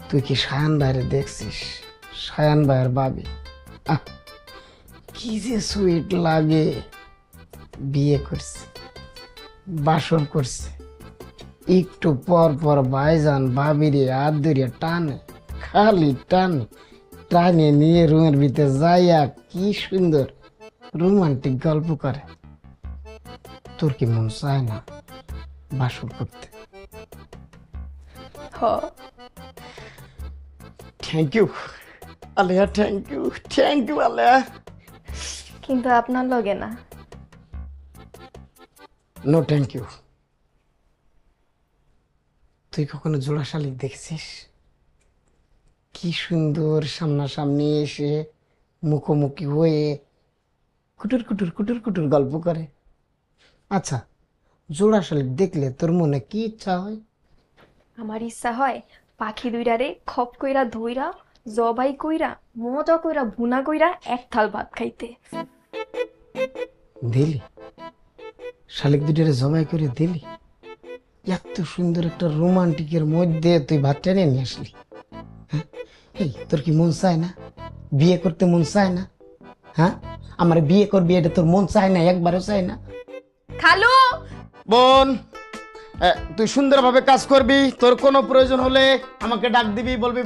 তুই কি সায়ান ভাইরে দেখছিস? সায়ান ভাইয়ের ভাবি আহ, কি যে সুইট লাগে। বিয়ে করছে, বাসর করছে, একটু পর পর ভাইজান ভাবিরে হাত ধরিয়া টানে, খালি টানে, টানে নিয়ে রুমের ভিতরে যাইয়া কি সুন্দর রোমান্টিক গল্প করে। তোর কি মন চায় না বাসর করতে? হ thank you Aliya, thank you Aliya. কিন্তু আপনার লগে না। No thank you. তুই কখনো জোড়া শালিক দেখছিস? কি সুন্দর সামনাসামনি এসে মুখোমুখি হয়ে কুটুর কুটুর কুটুর কুটুর গল্প করে। আচ্ছা, জোড়া শালিক দেখলে তোর মনে কি ইচ্ছা হয়? আমার ইচ্ছা হয় পাখি দুইটারে খপ কইরা ধইরা জবাই কইরা মজা কইরা ভুনা কইরা এক থাল ভাত খাইতে। দিলি শালিক দুটারে জবাই করে দিলি? এত সুন্দর একটা রোমান্টিকের মধ্যে তুই ভাত টেনে নিয়ে আসলি। হ্যাঁ, এই তোর কি মন চায় না বিয়ে করতে? মন চায় না? হ্যাঁ, আমার বিয়ে করবি এটা তোর মন চায় না? একবারও চায় না? খালু বোন, তুই সুন্দরভাবে কাজ করবি। তোর কোনো প্রয়োজন হলে আমাকে ডাক দিবি, বলবি